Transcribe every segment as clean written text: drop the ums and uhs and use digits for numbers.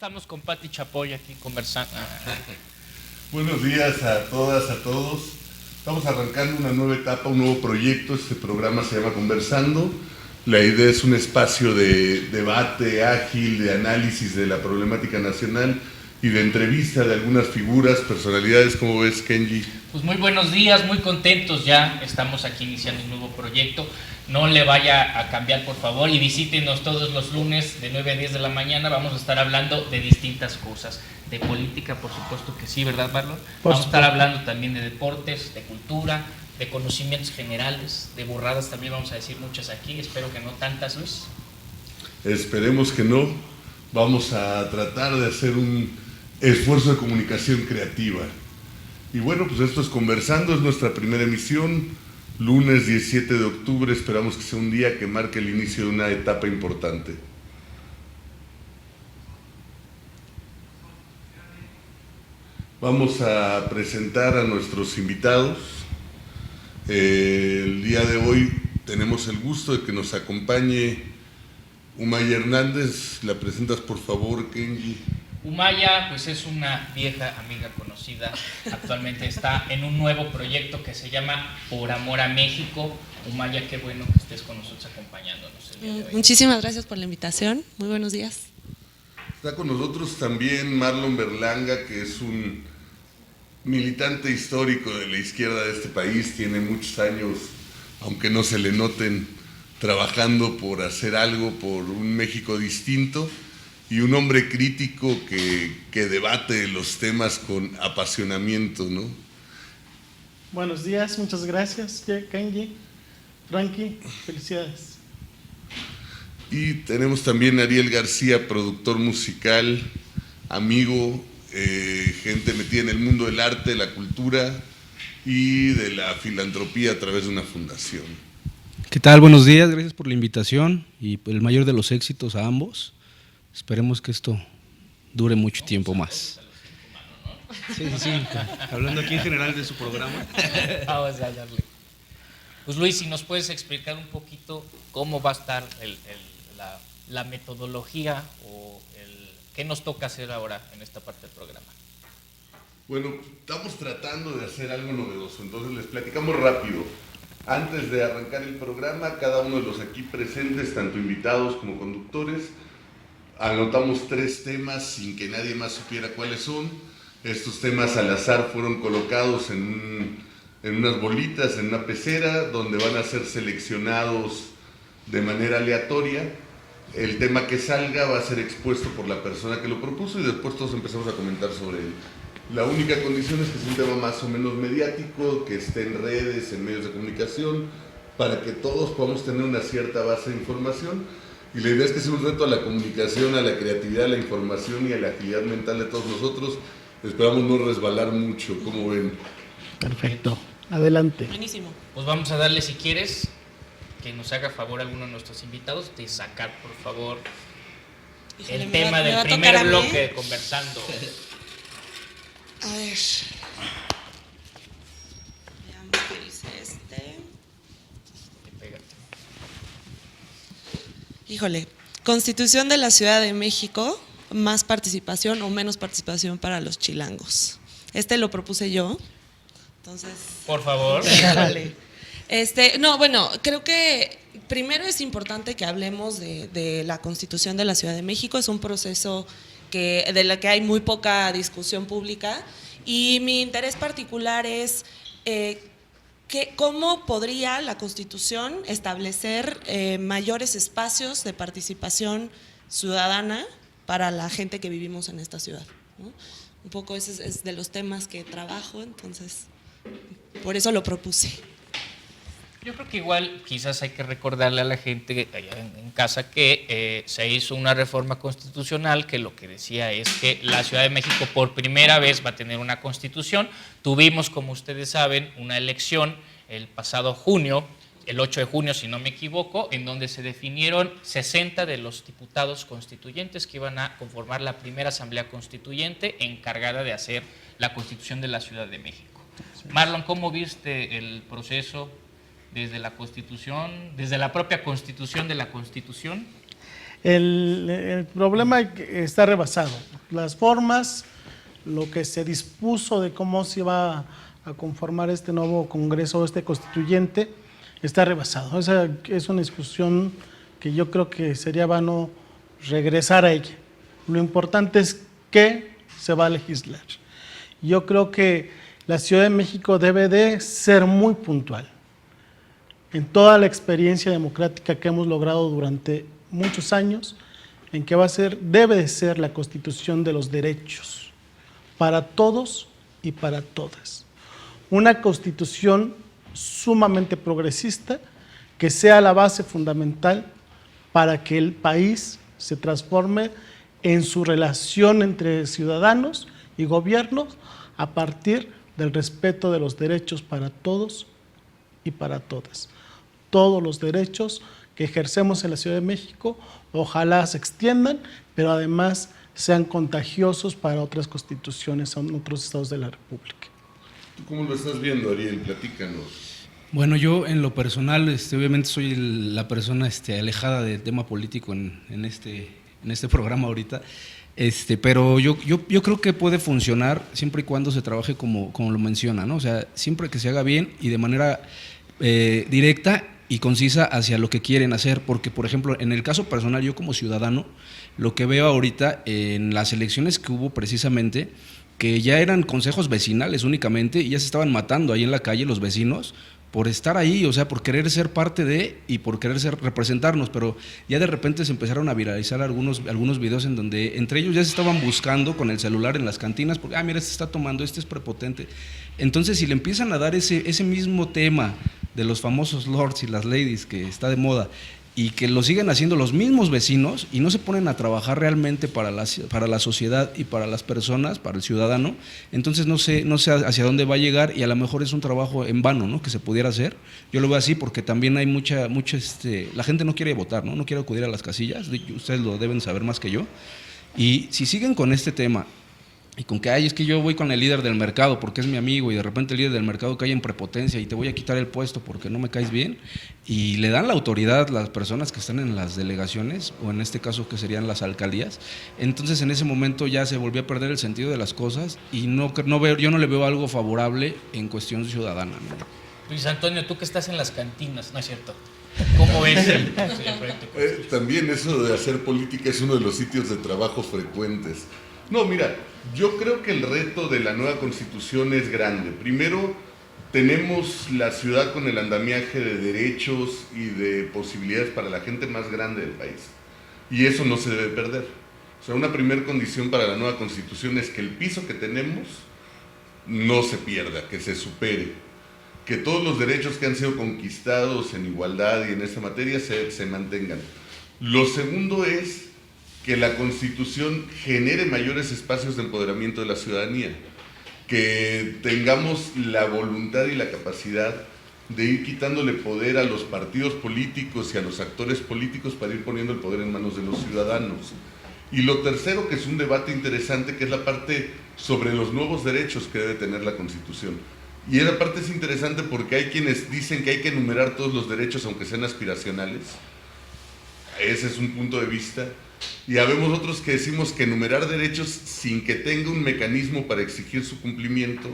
estamos con Pati Chapoy aquí conversando. Buenos días a todas, a todos. Estamos arrancando una nueva etapa, un nuevo proyecto. Este programa se llama Conversando. La idea es un espacio de debate ágil, de análisis de la problemática nacional y de entrevista de algunas figuras, personalidades. ¿Cómo ves, Kenji? Pues muy buenos días, muy contentos ya. Estamos aquí iniciando un nuevo proyecto. No le vaya a cambiar, por favor, y visítenos todos los lunes de 9 a 10 de la mañana. Vamos a estar hablando de distintas cosas. De política, por supuesto que sí, ¿verdad, Marlon? Vamos a estar hablando también de deportes, de cultura, de conocimientos generales, de burradas también vamos a decir muchas aquí. Espero que no tantas, Luis. Esperemos que no. Vamos a tratar de hacer un esfuerzo de comunicación creativa. Y bueno, pues esto es Conversando, es nuestra primera emisión. Lunes 17 de octubre, esperamos que sea un día que marque el inicio de una etapa importante. Vamos a presentar a nuestros invitados. El día de hoy tenemos el gusto de que nos acompañe Umaya Hernández. ¿La presentas, por favor, Kenji? Umaya, pues es una vieja amiga conocida, actualmente está en un nuevo proyecto que se llama Por Amor a México. Umaya, qué bueno que estés con nosotros acompañándonos el día de hoy. Muchísimas gracias por la invitación, muy buenos días. Está con nosotros también Marlon Berlanga, que es un militante histórico de la izquierda de este país, tiene muchos años, aunque no se le noten, trabajando por hacer algo por un México distinto. Y un hombre crítico que debate los temas con apasionamiento, ¿no? Buenos días, muchas gracias, Kenji, Frankie, felicidades. Y tenemos también a Ariel García, productor musical, amigo, gente metida en el mundo del arte, la cultura y de la filantropía a través de una fundación. ¿Qué tal? Buenos días, gracias por la invitación y el mayor de los éxitos a ambos. Esperemos que esto dure mucho tiempo más. Sí, hablando aquí en general de su programa. Vamos a darle. Pues Luis, si nos puedes explicar un poquito cómo va a estar la metodología o qué nos toca hacer ahora en esta parte del programa. Bueno, estamos tratando de hacer algo novedoso, entonces les platicamos rápido. Antes de arrancar el programa, cada uno de los aquí presentes, tanto invitados como conductores, anotamos 3 temas sin que nadie más supiera cuáles son. Estos temas al azar fueron colocados en unas bolitas, en una pecera, donde van a ser seleccionados de manera aleatoria. El tema que salga va a ser expuesto por la persona que lo propuso y después todos empezamos a comentar sobre él. La única condición es que sea un tema más o menos mediático, que esté en redes, en medios de comunicación, para que todos podamos tener una cierta base de información. Y la idea es que sea un reto a la comunicación, a la creatividad, a la información y a la agilidad mental de todos nosotros. Esperamos no resbalar mucho, ¿cómo ven? Perfecto, adelante. Buenísimo. Pues vamos a darle, si quieres, que nos haga favor alguno de nuestros invitados de sacar, por favor, Híjole, el tema me del va a primer tocar a mí. bloque de Conversando. A ver. Veamos qué dice este. Pégate. Híjole, Constitución de la Ciudad de México, más participación o menos participación para los chilangos. Este lo propuse yo, entonces… Por favor. Híjole. No, bueno, creo que primero es importante que hablemos de la Constitución de la Ciudad de México. Es un proceso de la que hay muy poca discusión pública y mi interés particular es ¿cómo podría la Constitución establecer mayores espacios de participación ciudadana para la gente que vivimos en esta ciudad, ¿no? Un poco ese es de los temas que trabajo, entonces por eso lo propuse. Yo creo que igual quizás hay que recordarle a la gente allá en casa que se hizo una reforma constitucional que lo que decía es que la Ciudad de México por primera vez va a tener una constitución. Tuvimos, como ustedes saben, una elección el pasado junio, el 8 de junio si no me equivoco, en donde se definieron 60 de los diputados constituyentes que iban a conformar la primera asamblea constituyente encargada de hacer la constitución de la Ciudad de México. Marlon, ¿cómo viste el proceso desde la Constitución, desde la propia Constitución de la Constitución? El problema está rebasado. Las formas, lo que se dispuso de cómo se iba a conformar este nuevo Congreso, este constituyente, está rebasado. Esa es una discusión que yo creo que sería vano regresar a ella. Lo importante es que se va a legislar. Yo creo que la Ciudad de México debe de ser muy puntual en toda la experiencia democrática que hemos logrado durante muchos años, en que debe de ser la Constitución de los derechos para todos y para todas. Una Constitución sumamente progresista que sea la base fundamental para que el país se transforme en su relación entre ciudadanos y gobiernos a partir del respeto de los derechos para todos y para todas. Todos los derechos que ejercemos en la Ciudad de México, ojalá se extiendan, pero además sean contagiosos para otras constituciones en otros estados de la República. ¿Tú cómo lo estás viendo, Ariel? Platícanos. Bueno, yo en lo personal, obviamente soy la persona alejada del tema político en este programa ahorita, pero yo creo que puede funcionar siempre y cuando se trabaje como lo menciona, ¿no? O sea, siempre que se haga bien y de manera directa y concisa hacia lo que quieren hacer, porque por ejemplo, en el caso personal, yo como ciudadano, lo que veo ahorita en las elecciones que hubo precisamente, que ya eran consejos vecinales únicamente y ya se estaban matando ahí en la calle los vecinos por estar ahí, o sea, por querer ser parte de y por querer representarnos, pero ya de repente se empezaron a viralizar algunos videos en donde entre ellos ya se estaban buscando con el celular en las cantinas, porque, mira, este está tomando, este es prepotente. Entonces, si le empiezan a dar ese mismo tema de los famosos lords y las ladies que está de moda, y que lo siguen haciendo los mismos vecinos y no se ponen a trabajar realmente para la sociedad y para las personas, para el ciudadano, entonces no sé hacia dónde va a llegar y a lo mejor es un trabajo en vano, ¿no?, que se pudiera hacer. Yo lo veo así porque también hay la gente no quiere votar, no quiere acudir a las casillas, ustedes lo deben saber más que yo, y si siguen con este tema y con que es que yo voy con el líder del mercado porque es mi amigo y de repente el líder del mercado cae en prepotencia y te voy a quitar el puesto porque no me caes bien, y le dan la autoridad las personas que están en las delegaciones o en este caso que serían las alcaldías, entonces en ese momento ya se volvió a perder el sentido de las cosas y yo no le veo algo favorable en cuestión ciudadana, ¿no? Luis Antonio, tú que estás en las cantinas, ¿no es cierto? ¿Cómo ves el proyecto? También eso de hacer política es uno de los sitios de trabajo frecuentes. No, mira, yo creo que el reto de la nueva Constitución es grande. Primero, tenemos la ciudad con el andamiaje de derechos y de posibilidades para la gente más grande del país. Y eso no se debe perder. O sea, una primera condición para la nueva Constitución es que el piso que tenemos no se pierda, que se supere. Que todos los derechos que han sido conquistados en igualdad y en esta materia se mantengan. Lo segundo es que la Constitución genere mayores espacios de empoderamiento de la ciudadanía, que tengamos la voluntad y la capacidad de ir quitándole poder a los partidos políticos y a los actores políticos para ir poniendo el poder en manos de los ciudadanos. Y lo tercero, que es un debate interesante, que es la parte sobre los nuevos derechos que debe tener la Constitución. Y esa parte es interesante porque hay quienes dicen que hay que enumerar todos los derechos aunque sean aspiracionales. Ese es un punto de vista. Y habemos otros que decimos que enumerar derechos sin que tenga un mecanismo para exigir su cumplimiento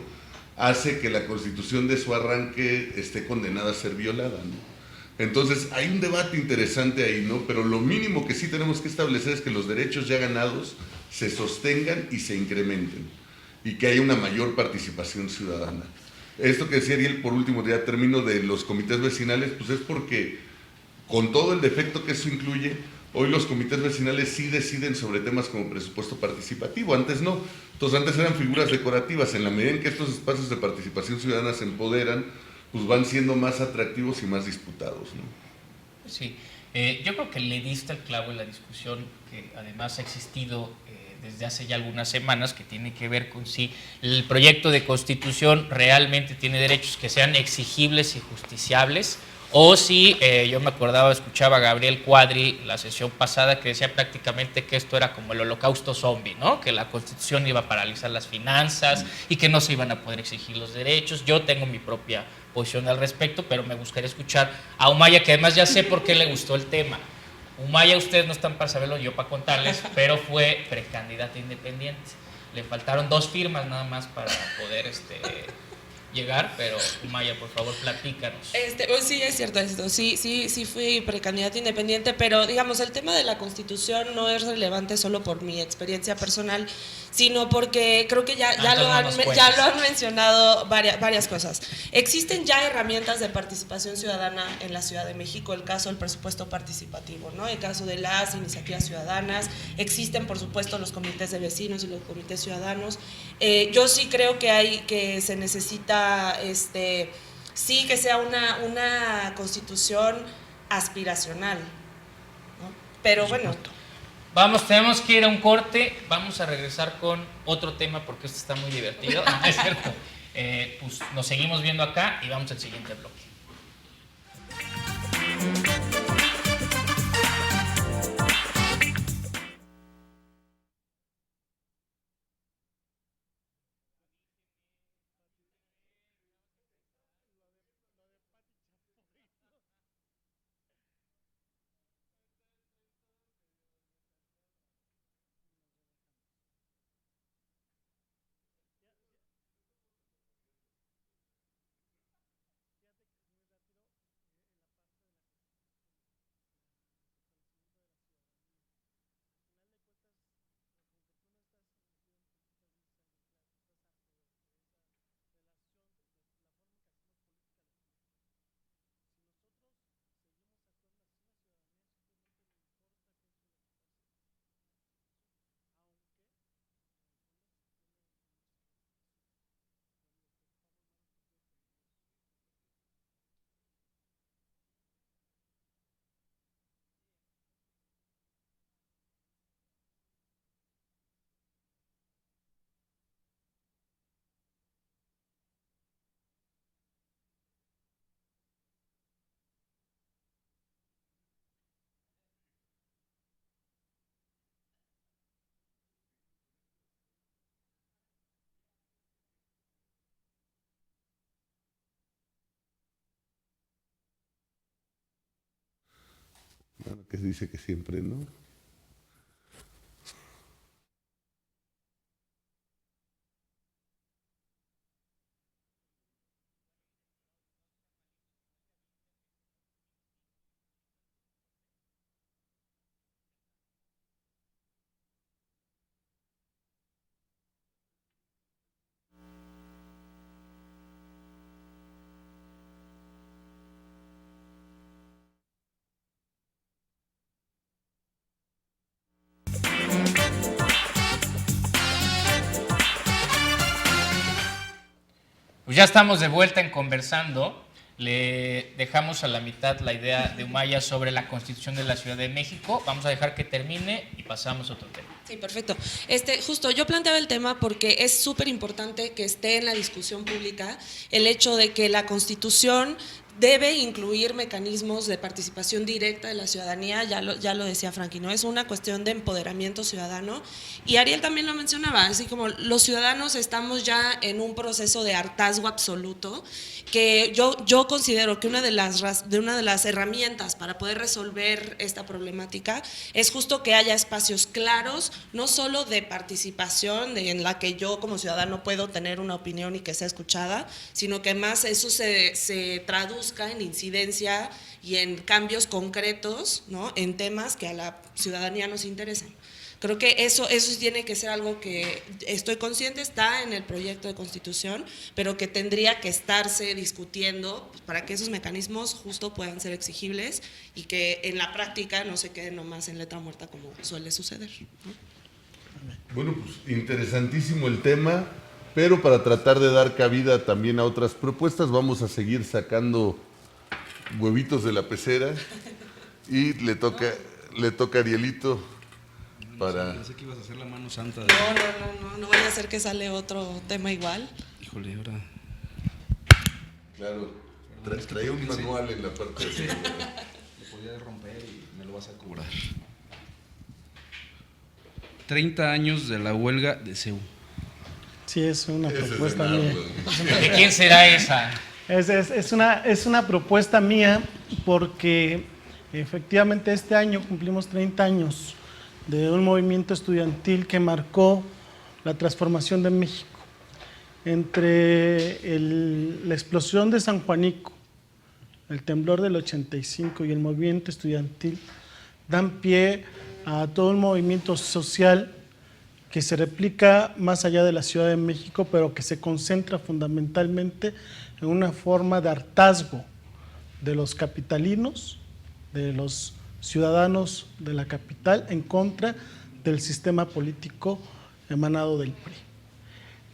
hace que la Constitución de su arranque esté condenada a ser violada, ¿no? Entonces hay un debate interesante ahí, ¿no? Pero lo mínimo que sí tenemos que establecer es que los derechos ya ganados se sostengan y se incrementen y que haya una mayor participación ciudadana. Esto que decía Ariel, por último, ya termino, de los comités vecinales, pues es porque con todo el defecto que eso incluye, hoy los comités vecinales sí deciden sobre temas como presupuesto participativo, antes no. Entonces antes eran figuras decorativas. En la medida en que estos espacios de participación ciudadana se empoderan, pues van siendo más atractivos y más disputados, ¿no? Sí, yo creo que le diste el clavo en la discusión que además ha existido desde hace ya algunas semanas, que tiene que ver con si el proyecto de Constitución realmente tiene derechos que sean exigibles y justiciables, o si, yo me acordaba, escuchaba a Gabriel Cuadri la sesión pasada que decía prácticamente que esto era como el holocausto zombie, ¿no? Que la Constitución iba a paralizar las finanzas y que no se iban a poder exigir los derechos. Yo tengo mi propia posición al respecto, pero me gustaría escuchar a Omaya, que además ya sé por qué le gustó el tema. Humaya, ustedes no están para saberlo, yo para contarles, pero fue precandidata independiente. Le faltaron 2 firmas nada más para poder llegar, pero Humaya, por favor, platícanos. Pues sí, es cierto esto. Sí fui precandidata independiente, pero digamos, el tema de la Constitución no es relevante solo por mi experiencia personal, sino porque creo que ya lo han mencionado varias cosas. Existen ya herramientas de participación ciudadana en la Ciudad de México, el caso del presupuesto participativo, ¿no? El caso de las iniciativas ciudadanas, existen por supuesto los comités de vecinos y los comités ciudadanos. Yo sí creo que se necesita sí que sea una constitución aspiracional, ¿no? Pero bueno. Tenemos que ir a un corte, vamos a regresar con otro tema porque esto está muy divertido, es cierto. Pues nos seguimos viendo acá y vamos al siguiente bloque. Bueno, que dice que siempre, ¿no? Pues ya estamos de vuelta en Conversando. Le dejamos a la mitad la idea de Humaya sobre la Constitución de la Ciudad de México. Vamos a dejar que termine y pasamos a otro tema. Sí, perfecto. Justo yo planteaba el tema porque es súper importante que esté en la discusión pública el hecho de que la Constitución debe incluir mecanismos de participación directa de la ciudadanía, ya lo decía Frankie, ¿no? Es una cuestión de empoderamiento ciudadano, y Ariel también lo mencionaba, así como los ciudadanos estamos ya en un proceso de hartazgo absoluto, que yo considero que una de las herramientas para poder resolver esta problemática es justo que haya espacios claros, no solo de participación, en la que yo como ciudadano puedo tener una opinión y que sea escuchada, sino que más eso se traduzca en incidencia y en cambios concretos, ¿no? En temas que a la ciudadanía nos interesan. Creo que eso tiene que ser algo que estoy consciente está en el proyecto de Constitución, pero que tendría que estarse discutiendo para que esos mecanismos justo puedan ser exigibles y que en la práctica no se queden nomás en letra muerta como suele suceder, ¿no? Bueno, pues interesantísimo el tema, pero para tratar de dar cabida también a otras propuestas, vamos a seguir sacando huevitos de la pecera y le toca a Arielito para... Pensé que ibas a hacer la mano santa. No vaya a ser que sale otro tema igual. Híjole, ahora... Claro, traía un manual en la parte de... Lo podía romper y me lo vas a cobrar. 30 años de la huelga de CEU. Sí, es una Ese es propuesta el mía. árbol. ¿De quién será esa? Es una propuesta mía porque Efectivamente, este año cumplimos 30 años de un movimiento estudiantil que marcó la transformación de México. Entre la explosión de San Juanico, el temblor del 85 y el movimiento estudiantil, dan pie a todo un movimiento social que se replica más allá de la Ciudad de México, pero que se concentra fundamentalmente en una forma de hartazgo de los capitalinos, de los ciudadanos de la capital, en contra del sistema político emanado del PRI.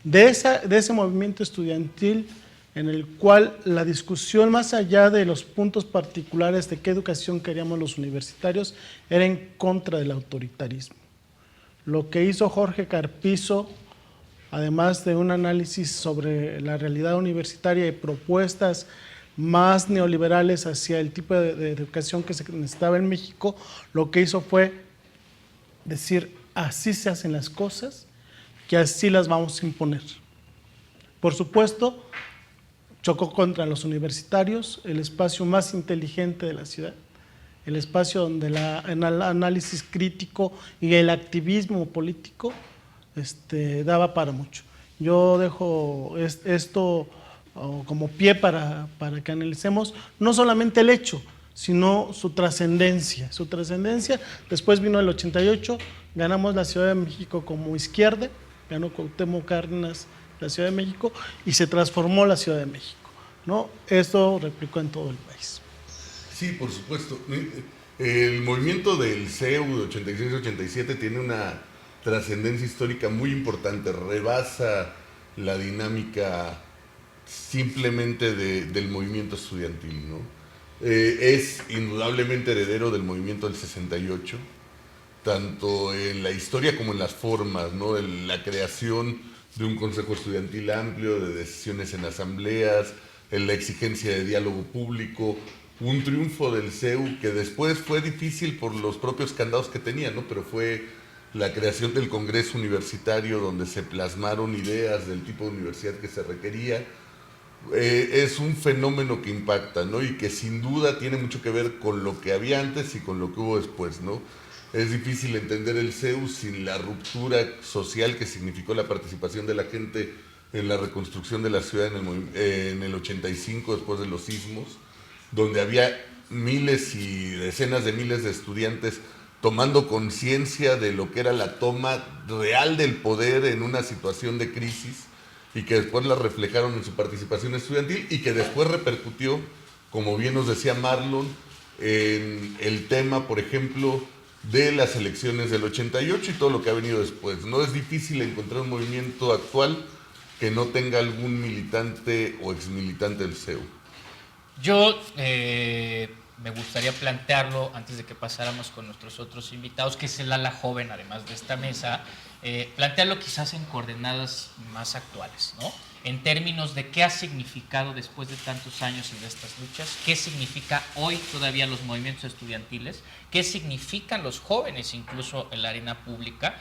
De ese movimiento estudiantil en el cual la discusión, más allá de los puntos particulares de qué educación queríamos los universitarios, era en contra del autoritarismo. Lo que hizo Jorge Carpizo, además de un análisis sobre la realidad universitaria y propuestas más neoliberales hacia el tipo de educación que se necesitaba en México, lo que hizo fue decir, así se hacen las cosas, que así las vamos a imponer. Por supuesto, chocó contra los universitarios, el espacio más inteligente de la ciudad, el espacio donde el análisis crítico y el activismo político daba para mucho. Yo dejo esto como pie para que analicemos no solamente el hecho, sino su trascendencia. Su trascendencia, después vino el 88, ganamos la Ciudad de México como izquierda, ganó Cuauhtémoc Cárdenas la Ciudad de México y se transformó la Ciudad de México, ¿no? Esto replicó en todo el país. Sí, por supuesto. El movimiento del CEU de 86-87 tiene una trascendencia histórica muy importante, rebasa la dinámica simplemente del movimiento estudiantil, ¿no? Es indudablemente heredero del movimiento del 68, tanto en la historia como en las formas, ¿no? La creación de un consejo estudiantil amplio, de decisiones en asambleas, en la exigencia de diálogo público, un triunfo del CEU que después fue difícil por los propios candados que tenía, ¿no? Pero fue la creación del Congreso Universitario donde se plasmaron ideas del tipo de universidad que se requería. Es un fenómeno que impacta, ¿no? Y que sin duda tiene mucho que ver con lo que había antes y con lo que hubo después, ¿no? Es difícil entender el CEU sin la ruptura social que significó la participación de la gente en la reconstrucción de la ciudad en el 85 después de los sismos, donde había miles y decenas de miles de estudiantes tomando conciencia de lo que era la toma real del poder en una situación de crisis y que después la reflejaron en su participación estudiantil y que después repercutió, como bien nos decía Marlon, en el tema, por ejemplo, de las elecciones del 88 y todo lo que ha venido después. No es difícil encontrar un movimiento actual que no tenga algún militante o exmilitante del CEU. Yo me gustaría plantearlo antes de que pasáramos con nuestros otros invitados, que es el ala joven, además de esta mesa, plantearlo quizás en coordenadas más actuales, ¿no? En términos de qué ha significado después de tantos años y de estas luchas, qué significa hoy todavía los movimientos estudiantiles, qué significan los jóvenes incluso en la arena pública,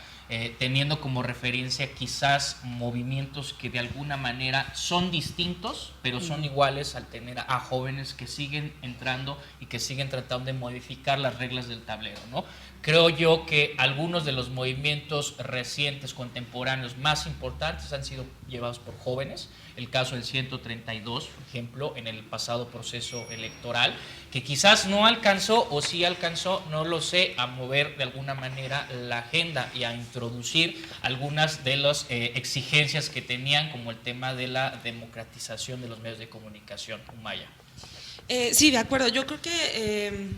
teniendo como referencia quizás movimientos que de alguna manera son distintos, pero son iguales al tener a jóvenes que siguen entrando y que siguen tratando de modificar las reglas del tablero, ¿no? Creo yo que algunos de los movimientos recientes, contemporáneos, más importantes han sido llevados por jóvenes. El caso del 132, por ejemplo, en el pasado proceso electoral, que quizás no alcanzó, o sí alcanzó, no lo sé, a mover de alguna manera la agenda y a introducir algunas de las exigencias que tenían, como el tema de la democratización de los medios de comunicación. Umaya. Sí, de acuerdo. Yo creo que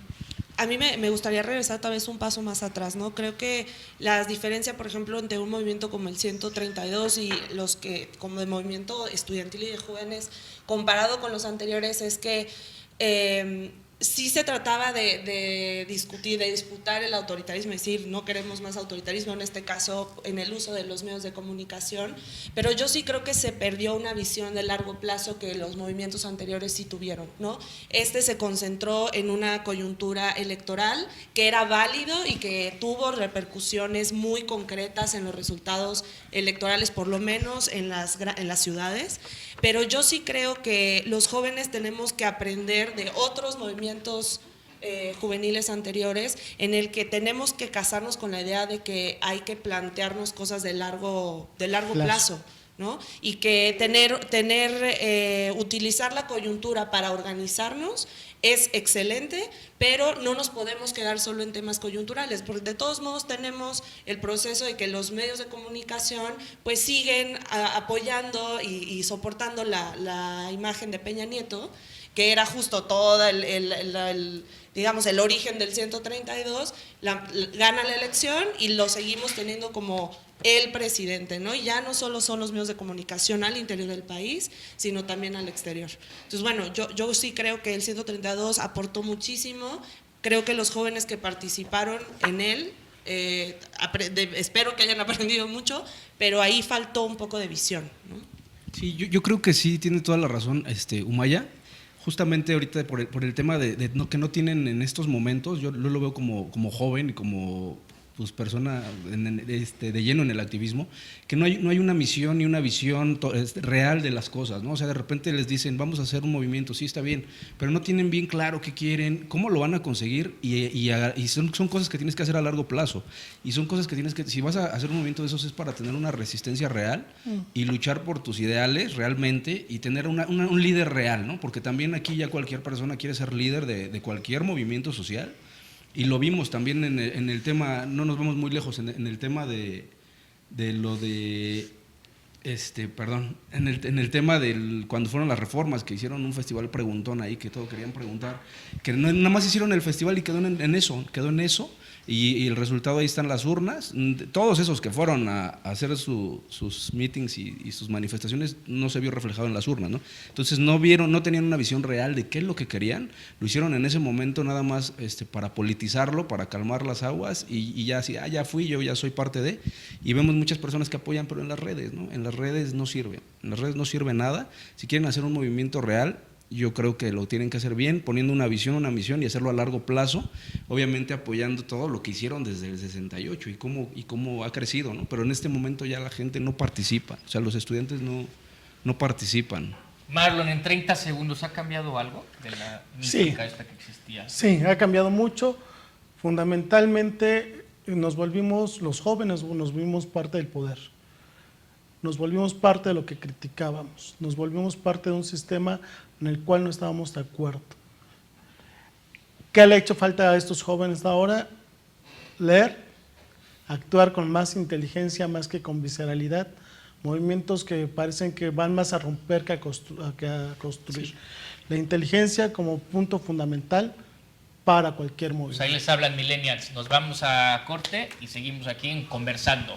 a mí me gustaría regresar tal vez un paso más atrás, ¿no? Creo que la diferencia, por ejemplo, entre un movimiento como el 132 y los que, como el movimiento estudiantil y de jóvenes, comparado con los anteriores, es que sí se trataba de discutir, de disputar el autoritarismo, es decir, no queremos más autoritarismo, en este caso en el uso de los medios de comunicación, pero yo sí creo que se perdió una visión de largo plazo que los movimientos anteriores sí tuvieron, ¿no? Se concentró en una coyuntura electoral que era válido y que tuvo repercusiones muy concretas en los resultados electorales, por lo menos en las ciudades, pero yo sí creo que los jóvenes tenemos que aprender de otros movimientos juveniles anteriores, en el que tenemos que casarnos con la idea de que hay que plantearnos cosas de largo plazo, ¿no? Y que utilizar la coyuntura para organizarnos es excelente, pero no nos podemos quedar solo en temas coyunturales, porque de todos modos tenemos el proceso de que los medios de comunicación pues siguen apoyando y soportando la imagen de Peña Nieto, que era justo todo digamos, el origen del 132, gana la elección y lo seguimos teniendo como el presidente, ¿no? Y ya no solo son los medios de comunicación al interior del país, sino también al exterior. Entonces, bueno, yo sí creo que el 132 aportó muchísimo, creo que los jóvenes que participaron en él, espero que hayan aprendido mucho, pero ahí faltó un poco de visión, ¿no? Sí, yo creo que sí, tiene toda la razón Umaya. Justamente ahorita por el tema que no tienen en estos momentos, yo lo veo como joven y como pues, persona de lleno en el activismo, que no hay una misión ni una visión real de las cosas, ¿no? O sea, de repente les dicen, vamos a hacer un movimiento, sí, está bien, pero no tienen bien claro qué quieren, cómo lo van a conseguir y son cosas que tienes que hacer a largo plazo. Y son cosas que si vas a hacer un movimiento de esos es para tener una resistencia real y luchar por tus ideales realmente y tener un líder real, ¿no? Porque también aquí ya cualquier persona quiere ser líder de cualquier movimiento social. Y lo vimos también en el tema, no nos vamos muy lejos, en el tema en el tema cuando fueron las reformas, que hicieron un festival preguntón ahí, que todo querían preguntar, que nada más hicieron el festival y quedó en eso, y el resultado ahí están las urnas. Todos esos que fueron a hacer sus meetings y sus manifestaciones no se vio reflejado en las urnas, ¿no? Entonces no tenían una visión real de qué es lo que querían, lo hicieron en ese momento nada más para politizarlo, para calmar las aguas y ya así, ya fui, yo ya soy parte de, y vemos muchas personas que apoyan, pero en las redes, ¿no? En las redes no sirve nada. Si quieren hacer un movimiento real, yo creo que lo tienen que hacer bien, poniendo una visión, una misión y hacerlo a largo plazo, obviamente apoyando todo lo que hicieron desde el 68 y cómo ha crecido, ¿no? Pero en este momento ya la gente no participa, o sea, los estudiantes no participan. Marlon, en 30 segundos, ¿ha cambiado algo de la mística esta que existía? Sí, ha cambiado mucho. Fundamentalmente los jóvenes nos volvimos parte del poder. Nos volvimos parte de lo que criticábamos, nos volvimos parte de un sistema en el cual no estábamos de acuerdo. ¿Qué le ha hecho falta a estos jóvenes de ahora? Leer, actuar con más inteligencia, más que con visceralidad, movimientos que parecen que van más a romper que a construir. Sí. La inteligencia como punto fundamental para cualquier movimiento. Pues ahí les hablan millennials. Nos vamos a corte y seguimos aquí en Conversando.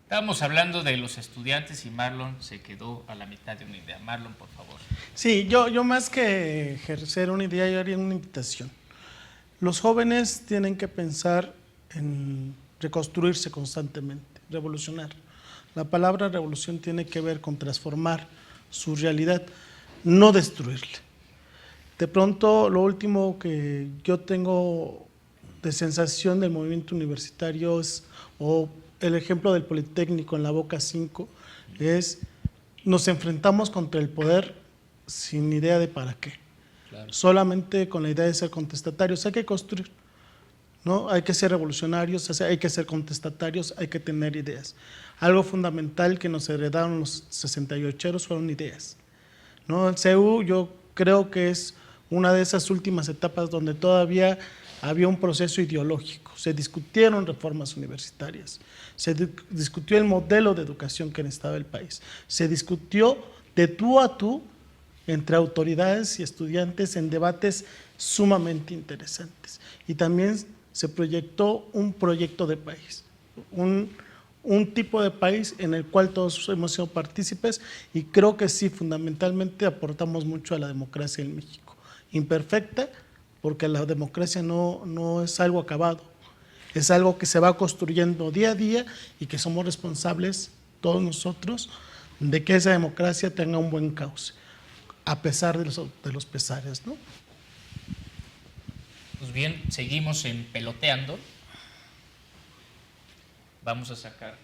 Estábamos hablando de los estudiantes y Marlon se quedó a la mitad de una idea. Marlon, por favor. Sí, yo más que ejercer una idea, yo haría una invitación. Los jóvenes tienen que pensar en reconstruirse constantemente, revolucionar. La palabra revolución tiene que ver con transformar su realidad, no destruirla. De pronto, lo último que yo tengo de sensación del movimiento universitario es, o el ejemplo del Politécnico en la Boca 5, es nos enfrentamos contra el poder sin idea de para qué. Claro. Solamente con la idea de ser contestatarios. Hay que construir, ¿no? Hay que ser revolucionarios, hay que ser contestatarios, hay que tener ideas. Algo fundamental que nos heredaron los 68eros fueron ideas, ¿no? El CEU yo creo que es una de esas últimas etapas donde todavía había un proceso ideológico, se discutieron reformas universitarias, se discutió el modelo de educación que necesitaba el país, se discutió de tú a tú entre autoridades y estudiantes en debates sumamente interesantes. Y también se proyectó un proyecto de país, un tipo de país en el cual todos hemos sido partícipes y creo que sí, fundamentalmente aportamos mucho a la democracia en México. Imperfecta, porque la democracia no es algo acabado, es algo que se va construyendo día a día y que somos responsables todos nosotros de que esa democracia tenga un buen cauce, a pesar de los pesares, ¿no? Pues bien, seguimos en Peloteando. Vamos a sacar.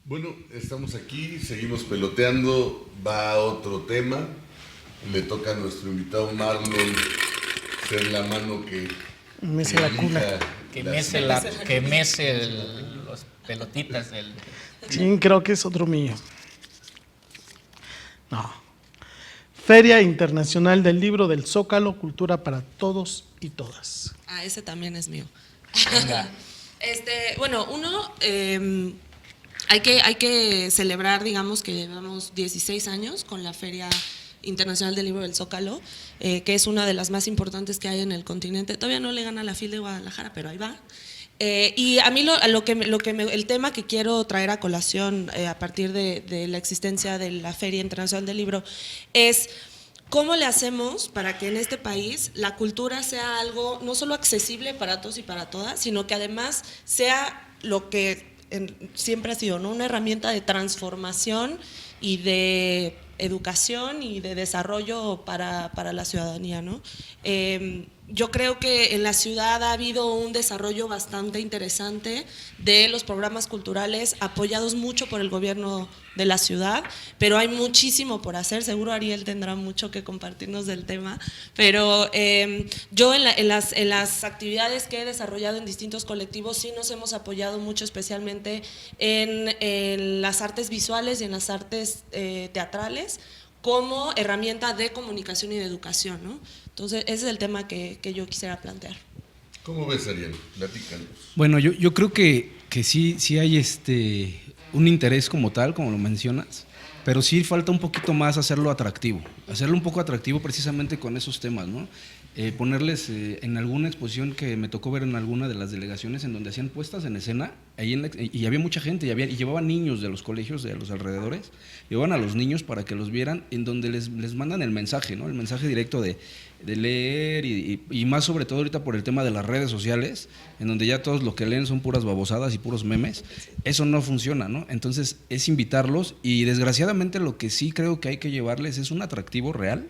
Bueno, estamos aquí, seguimos peloteando, va otro tema. Le toca a nuestro invitado Marlon ser la mano que mece la cuna. Que mece los pelotitas del... Sí, creo que es otro mío. No. Feria Internacional del Libro del Zócalo, Cultura para Todos y Todas. Ah, ese también es mío. Venga. Bueno, uno, hay que celebrar, digamos, que llevamos 16 años con la Feria Internacional del Libro del Zócalo, que es una de las más importantes que hay en el continente. Todavía no le gana la FIL de Guadalajara, pero ahí va. Y a mí el tema que quiero traer a colación a partir de la existencia de la Feria Internacional del Libro es cómo le hacemos para que en este país la cultura sea algo no solo accesible para todos y para todas, sino que además sea lo que siempre ha sido, ¿no? Una herramienta de transformación y de educación y de desarrollo para la ciudadanía, ¿no? Yo creo que en la ciudad ha habido un desarrollo bastante interesante de los programas culturales apoyados mucho por el gobierno de la ciudad, pero hay muchísimo por hacer. Seguro Ariel tendrá mucho que compartirnos del tema, pero yo en las actividades que he desarrollado en distintos colectivos sí nos hemos apoyado mucho, especialmente en las artes visuales y en las artes teatrales, como herramienta de comunicación y de educación, ¿no? Entonces, ese es el tema que yo quisiera plantear. ¿Cómo ves, Ariel? Platícanos. Bueno, yo creo que sí hay un interés como tal, como lo mencionas, pero sí falta un poquito más hacerlo un poco atractivo precisamente con esos temas, ¿no? Ponerles en alguna exposición que me tocó ver en alguna de las delegaciones en donde hacían puestas en escena, y había mucha gente, y llevaban niños de los colegios de los alrededores, llevaban a los niños para que los vieran, en donde les mandan el mensaje, ¿no? El mensaje directo de leer y más sobre todo ahorita por el tema de las redes sociales, en donde ya todos lo que leen son puras babosadas y puros memes. Eso no funciona, ¿no? Entonces es invitarlos, y desgraciadamente lo que sí creo que hay que llevarles es un atractivo real.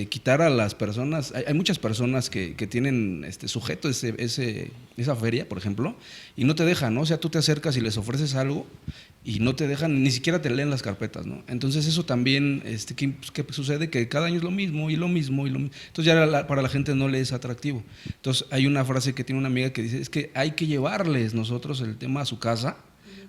Quitar a las personas, hay muchas personas que tienen sujeto esa feria, por ejemplo, y no te dejan, ¿no? O sea, tú te acercas y les ofreces algo y no te dejan, ni siquiera te leen las carpetas, ¿no? Entonces eso también, ¿qué sucede? Que cada año es lo mismo y lo mismo y lo mismo. Entonces ya para la gente no le es atractivo. Entonces hay una frase que tiene una amiga que dice, es que hay que llevarles nosotros el tema a su casa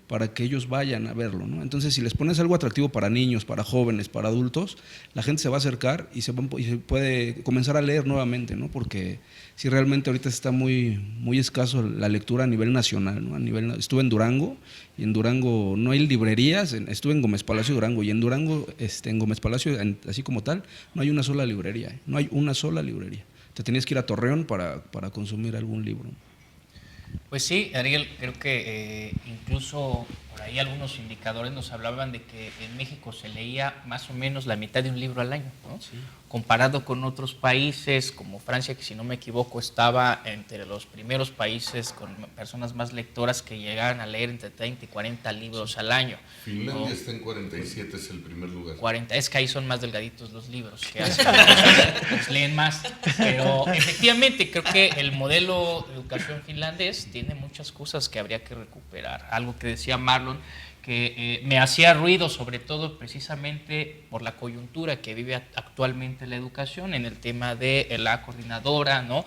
para que ellos vayan a verlo, ¿no? Entonces, si les pones algo atractivo para niños, para jóvenes, para adultos, la gente se va a acercar y se puede comenzar a leer nuevamente, ¿no? Porque si realmente ahorita está muy, muy escaso la lectura a nivel nacional, ¿no? Estuve en Durango, y en Durango no hay librerías, estuve en Gómez Palacio, Durango, y en Durango, en Gómez Palacio, así como tal, no hay una sola librería, no hay una sola librería. te tenías que ir a Torreón para consumir algún libro. Pues sí, Ariel, creo que incluso por ahí algunos indicadores nos hablaban de que en México se leía más o menos la mitad de un libro al año, ¿no? Sí. Comparado con otros países como Francia, que si no me equivoco estaba entre los primeros países con personas más lectoras que llegaban a leer entre 30 y 40 libros al año. Finlandia está en 47, es el primer lugar. 40, es que ahí son más delgaditos los libros, que hacen, pues leen más. Pero efectivamente creo que el modelo de educación finlandés tiene muchas cosas que habría que recuperar. Algo que decía Marlon, que me hacía ruido, sobre todo precisamente por la coyuntura que vive actualmente la educación en el tema de la coordinadora, ¿no?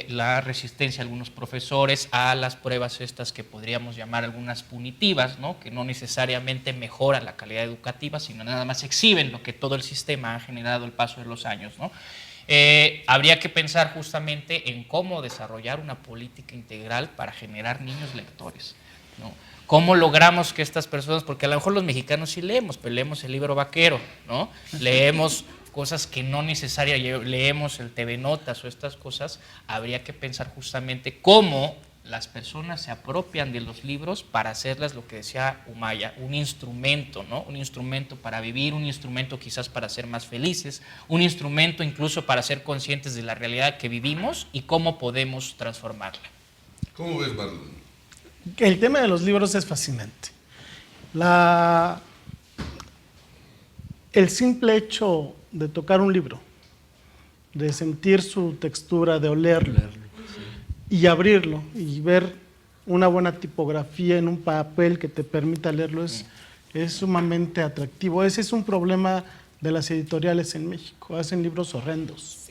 La resistencia de algunos profesores a las pruebas estas que podríamos llamar algunas punitivas, ¿no? Que no necesariamente mejoran la calidad educativa, sino nada más exhiben lo que todo el sistema ha generado el paso de los años, ¿no? Habría que pensar justamente en cómo desarrollar una política integral para generar niños lectores, ¿no? ¿Cómo logramos que estas personas, porque a lo mejor los mexicanos sí leemos, pero leemos el libro vaquero, ¿no? Leemos cosas que no necesariamente, leemos el TV Notas o estas cosas, habría que pensar justamente cómo las personas se apropian de los libros para hacerlas, lo que decía Umaya, un instrumento, ¿no? Un instrumento para vivir, un instrumento quizás para ser más felices, un instrumento incluso para ser conscientes de la realidad que vivimos y cómo podemos transformarla. ¿Cómo ves, Marlon? El tema de los libros es fascinante. El simple hecho de tocar un libro, de sentir su textura, de olerlo, y abrirlo y ver una buena tipografía en un papel que te permita leerlo es sumamente atractivo. Ese es un problema de las editoriales en México. Hacen libros horrendos.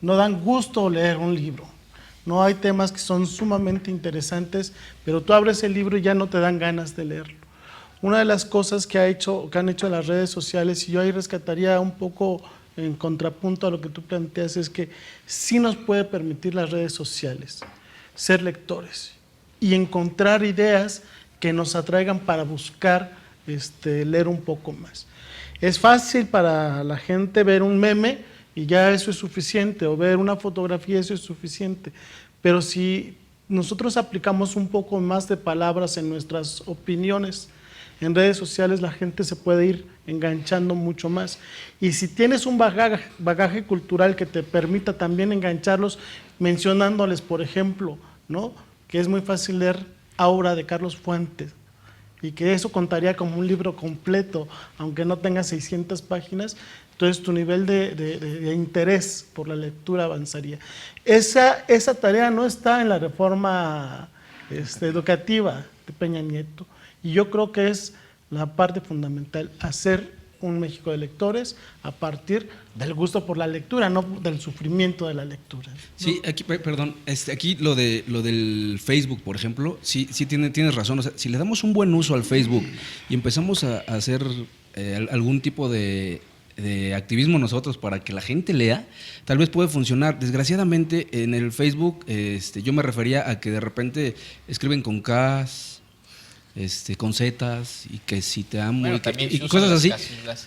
No dan gusto leer un libro. No, hay temas que son sumamente interesantes, pero tú abres el libro y ya no te dan ganas de leerlo. Una de las cosas que han hecho las redes sociales, y yo ahí rescataría un poco en contrapunto a lo que tú planteas, es que sí nos puede permitir las redes sociales ser lectores y encontrar ideas que nos atraigan para buscar leer un poco más. Es fácil para la gente ver un meme y ya eso es suficiente, o ver una fotografía, eso es suficiente. Pero si nosotros aplicamos un poco más de palabras en nuestras opiniones, en redes sociales la gente se puede ir enganchando mucho más. Y si tienes un bagaje cultural que te permita también engancharlos, mencionándoles, por ejemplo, ¿no? Que es muy fácil leer Aura de Carlos Fuentes, y que eso contaría como un libro completo, aunque no tenga 600 páginas, entonces tu nivel de interés por la lectura avanzaría. Esa tarea no está en la reforma educativa de Peña Nieto, y yo creo que es la parte fundamental, hacer un México de lectores a partir del gusto por la lectura, no del sufrimiento de la lectura. Sí, aquí, perdón, aquí lo del Facebook, por ejemplo, sí tienes razón. O sea, si le damos un buen uso al Facebook y empezamos a hacer algún tipo de activismo nosotros para que la gente lea, tal vez puede funcionar. Desgraciadamente en el Facebook yo me refería a que de repente escriben con Ks, con Zetas, y que si te amo, bueno, y cosas así.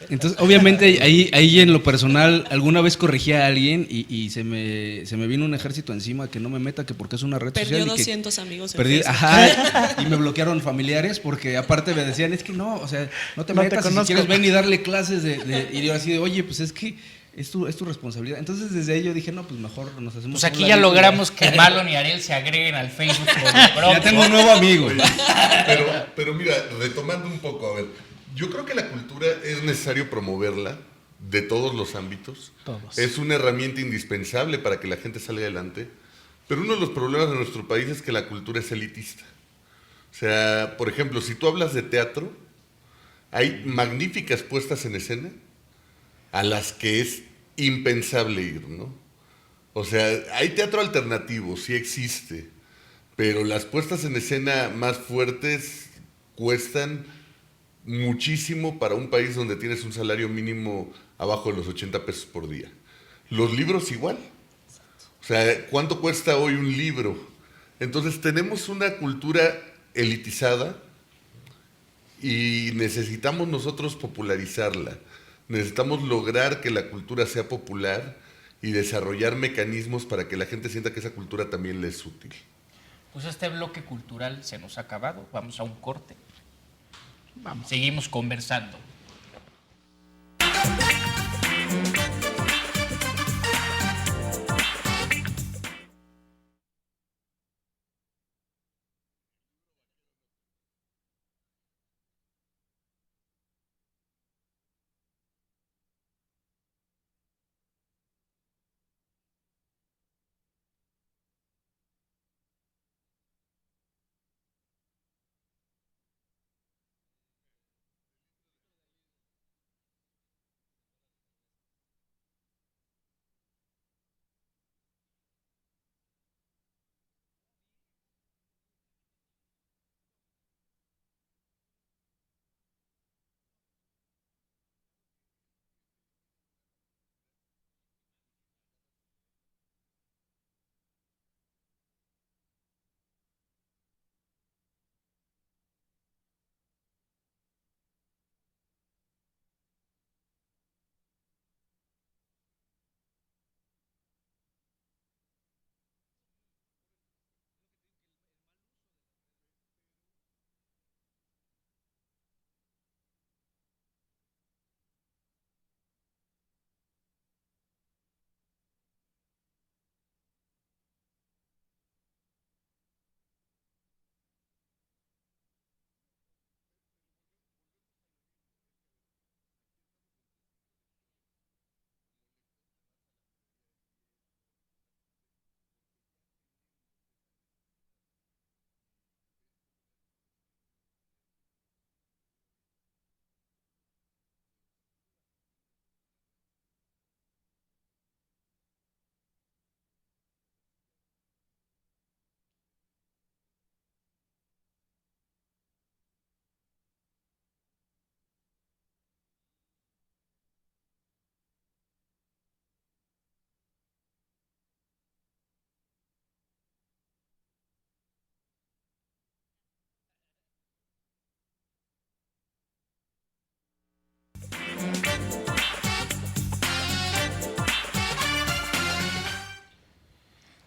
Entonces, obviamente, ahí en lo personal, alguna vez corregí a alguien y se me vino un ejército encima que no me meta, que porque es una red social. Perdió 200 amigos en Facebook. Facebook. Y me bloquearon familiares porque aparte me decían, es que no, o sea, no te metas, te si quieres ven y darle clases y yo así de, oye, pues es que es tu responsabilidad. Entonces desde ahí yo dije, no, pues mejor nos hacemos. Pues aquí ya logramos que Marlon y Ariel se agreguen al Facebook. Ya tengo un nuevo amigo. Pero mira, retomando un poco, a ver, yo creo que la cultura es necesario promoverla de todos los ámbitos. Todos. Es una herramienta indispensable para que la gente salga adelante. Pero uno de los problemas de nuestro país es que la cultura es elitista. O sea, por ejemplo, si tú hablas de teatro, hay magníficas puestas en escena a las que es impensable ir, ¿no? O sea, hay teatro alternativo, sí existe, pero las puestas en escena más fuertes cuestan muchísimo para un país donde tienes un salario mínimo abajo de los 80 pesos por día. Los libros igual. O sea, ¿cuánto cuesta hoy un libro? Entonces tenemos una cultura elitizada y necesitamos nosotros popularizarla. Necesitamos lograr que la cultura sea popular y desarrollar mecanismos para que la gente sienta que esa cultura también le es útil. Pues este bloque cultural se nos ha acabado. Vamos a un corte. Vamos. Seguimos conversando.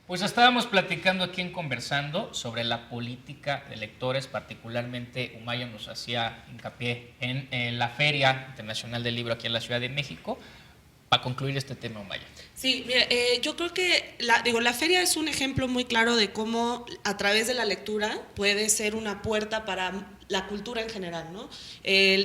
Pues estábamos platicando aquí en Conversando sobre la política de lectores, particularmente Humaya nos hacía hincapié en la Feria Internacional del Libro aquí en la Ciudad de México. Para concluir este tema, Humaya. Sí, mira, yo creo que la feria es un ejemplo muy claro de cómo a través de la lectura puede ser una puerta para la cultura en general, ¿no?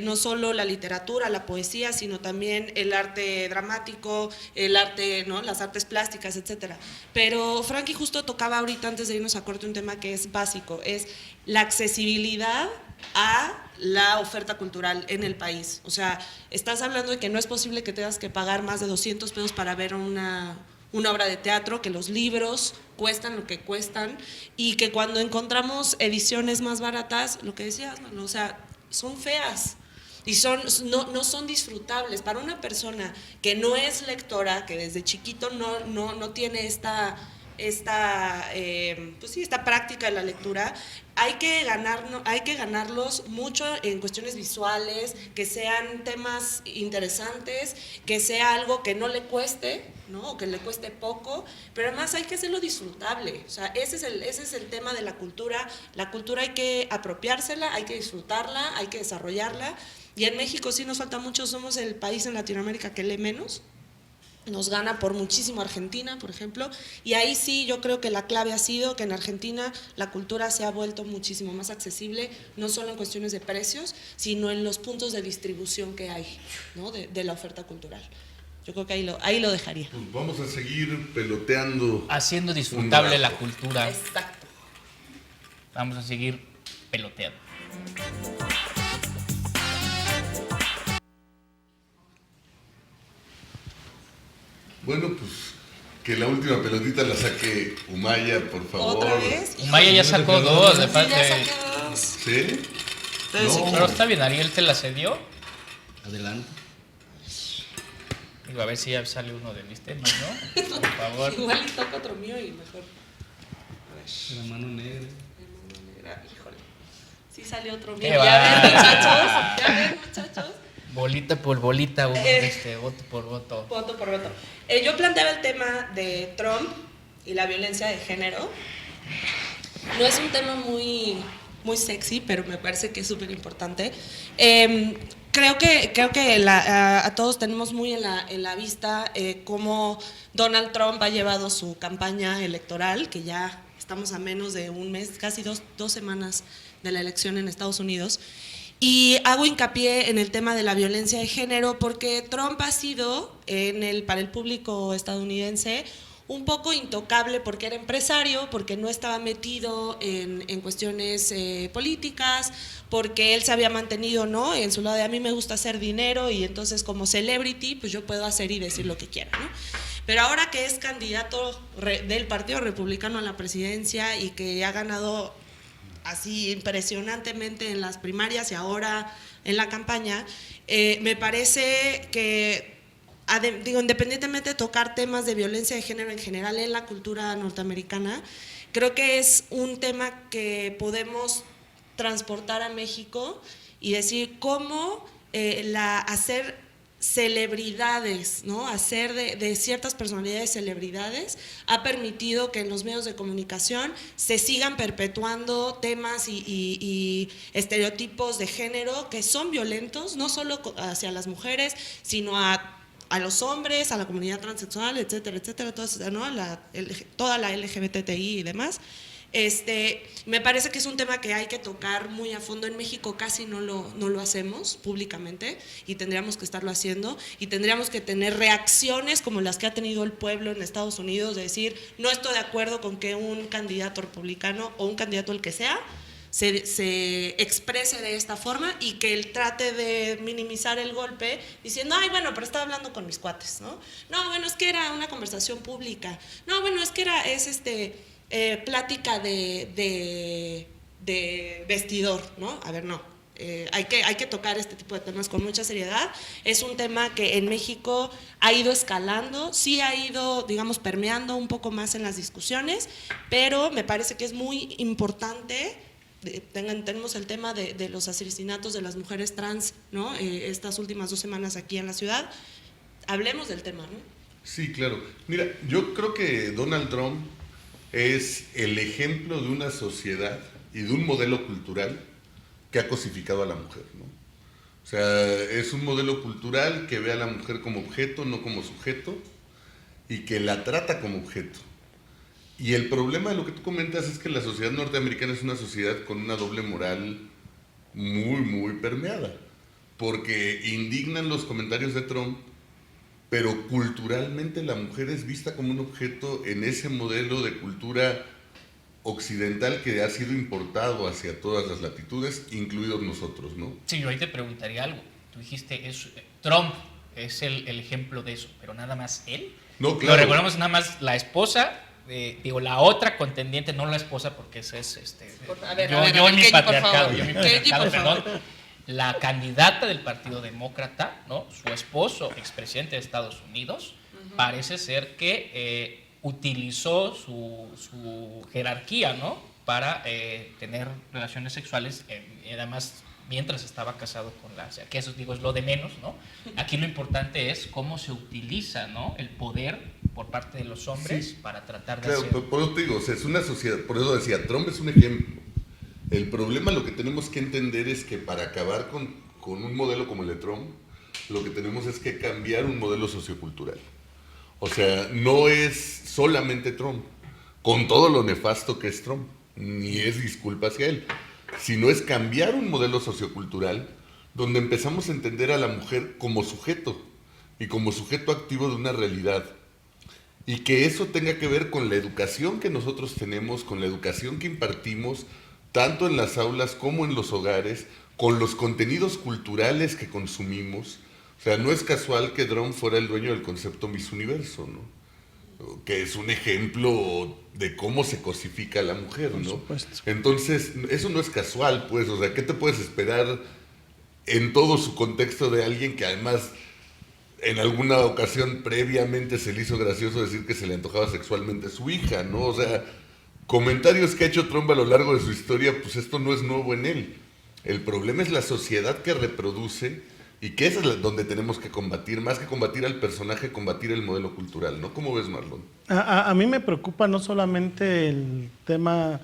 No solo la literatura, la poesía, sino también el arte dramático, el arte, ¿no? Las artes plásticas, etcétera. Pero Frankie justo tocaba ahorita, antes de irnos a corte, un tema que es básico, es la accesibilidad a la oferta cultural en el país. O sea, estás hablando de que no es posible que tengas que pagar más de 200 pesos para ver una obra de teatro, que los libros cuestan lo que cuestan y que cuando encontramos ediciones más baratas, lo que decías, ¿no? O sea, son feas y no son disfrutables. Para una persona que no es lectora, que desde chiquito no tiene esta práctica de la lectura, hay que ganarlos mucho en cuestiones visuales, que sean temas interesantes, que sea algo que no le cueste, ¿no? O que le cueste poco, pero además hay que hacerlo disfrutable. O sea, ese es el tema de la cultura. La cultura hay que apropiársela, hay que disfrutarla, hay que desarrollarla. Y en México sí nos falta mucho, somos el país en Latinoamérica que lee menos. Nos gana por muchísimo Argentina, por ejemplo, y ahí sí yo creo que la clave ha sido que en Argentina la cultura se ha vuelto muchísimo más accesible, no solo en cuestiones de precios, sino en los puntos de distribución que hay, ¿no? de la oferta cultural. Yo creo que ahí lo dejaría. Pues vamos a seguir peloteando. Haciendo disfrutable la cultura. Exacto. Vamos a seguir peloteando. Bueno, pues que la última pelotita la saque Humaya, por favor. ¿Otra vez? Humaya ya sacó dos, de Sí, parte. ya saqué dos. ¿Sí? Entonces, No. Pero está bien, Ariel te la cedió. Adelante. Digo, a ver si ya sale uno de mis temas, ¿no? Por favor. igual y toca otro mío y mejor. La mano negra. Híjole. Sí salió otro mío. Qué Ya va. ven, muchachos. Ya ven, muchachos. Bolita por bolita, voto por voto. Voto por voto. Yo planteaba el tema de Trump y la violencia de género. No es un tema muy sexy, pero me parece que es súper importante. Creo que a todos tenemos muy en la vista cómo Donald Trump ha llevado su campaña electoral, que ya estamos a menos de un mes, casi dos semanas de la elección en Estados Unidos. Y hago hincapié en el tema de la violencia de género porque Trump ha sido, para el público estadounidense, un poco intocable porque era empresario, porque no estaba metido en cuestiones políticas, porque él se había mantenido, ¿no?, en su lado de a mí me gusta hacer dinero y entonces como celebrity pues yo puedo hacer y decir lo que quiera, ¿no? Pero ahora que es candidato del Partido Republicano a la presidencia y que ha ganado así impresionantemente en las primarias y ahora en la campaña, me parece que, independientemente de tocar temas de violencia de género en general en la cultura norteamericana, creo que es un tema que podemos transportar a México y decir cómo hacer celebridades, ¿no?, hacer de ciertas personalidades celebridades ha permitido que en los medios de comunicación se sigan perpetuando temas y estereotipos de género que son violentos, no solo hacia las mujeres, sino a los hombres, a la comunidad transexual, etcétera, etcétera, toda la LGBTI y demás. Me parece que es un tema que hay que tocar muy a fondo. En México casi no lo hacemos públicamente y tendríamos que estarlo haciendo y tendríamos que tener reacciones como las que ha tenido el pueblo en Estados Unidos de decir no estoy de acuerdo con que un candidato republicano o un candidato el que sea se exprese de esta forma y que él trate de minimizar el golpe diciendo, ay, bueno, pero estaba hablando con mis cuates, ¿no? No, bueno, es que era una conversación pública. No, bueno, es que plática de vestidor, ¿no? A ver, no. Hay que tocar este tipo de temas con mucha seriedad. Es un tema que en México ha ido escalando, sí ha ido, digamos, permeando un poco más en las discusiones, pero me parece que es muy importante. Tenemos el tema de los asesinatos de las mujeres trans, ¿no? Estas últimas 2 semanas aquí en la ciudad. Hablemos del tema, ¿no? Sí, claro. Mira, yo creo que Donald Trump es el ejemplo de una sociedad y de un modelo cultural que ha cosificado a la mujer, ¿no? O sea, es un modelo cultural que ve a la mujer como objeto, no como sujeto, y que la trata como objeto. Y el problema de lo que tú comentas es que la sociedad norteamericana es una sociedad con una doble moral muy, muy permeada, porque indignan los comentarios de Trump, pero culturalmente la mujer es vista como un objeto en ese modelo de cultura occidental que ha sido importado hacia todas las latitudes, incluidos nosotros, ¿no? Sí, yo ahí te preguntaría algo. Tú dijiste, Trump es el ejemplo de eso, pero nada más él. No, claro. Lo recordamos nada más la esposa, la otra contendiente, no la esposa, porque ese es yo en mi patriarcado, perdón. La candidata del Partido Demócrata, ¿no?, su esposo, expresidente de Estados Unidos, parece ser que utilizó su jerarquía, ¿no?, para tener relaciones sexuales, además mientras estaba casado con o sea, que eso digo es lo de menos, ¿no? Aquí lo importante es cómo se utiliza, ¿no?, el poder por parte de los hombres para tratar de hacer... Por eso te digo, o sea, es una sociedad, por eso decía, Trump es un ejemplo. El problema, lo que tenemos que entender es que para acabar con un modelo como el de Trump, lo que tenemos es que cambiar un modelo sociocultural. O sea, no es solamente Trump, con todo lo nefasto que es Trump, ni es disculpa hacia él, sino es cambiar un modelo sociocultural donde empezamos a entender a la mujer como sujeto y como sujeto activo de una realidad. Y que eso tenga que ver con la educación que nosotros tenemos, con la educación que impartimos, tanto en las aulas como en los hogares, con los contenidos culturales que consumimos. O sea, no es casual que Trump fuera el dueño del concepto Miss Universo, ¿no?, que es un ejemplo de cómo se cosifica a la mujer, ¿no? Por supuesto. Entonces, eso no es casual, pues, o sea, ¿qué te puedes esperar en todo su contexto de alguien que además en alguna ocasión previamente se le hizo gracioso decir que se le antojaba sexualmente a su hija, ¿no? O sea, comentarios que ha hecho Trump a lo largo de su historia, pues esto no es nuevo en él. El problema es la sociedad que reproduce Y que esa es donde tenemos que combatir, más que combatir al personaje, combatir el modelo cultural, ¿no? ¿Cómo ves, Marlon? A mí me preocupa no solamente el tema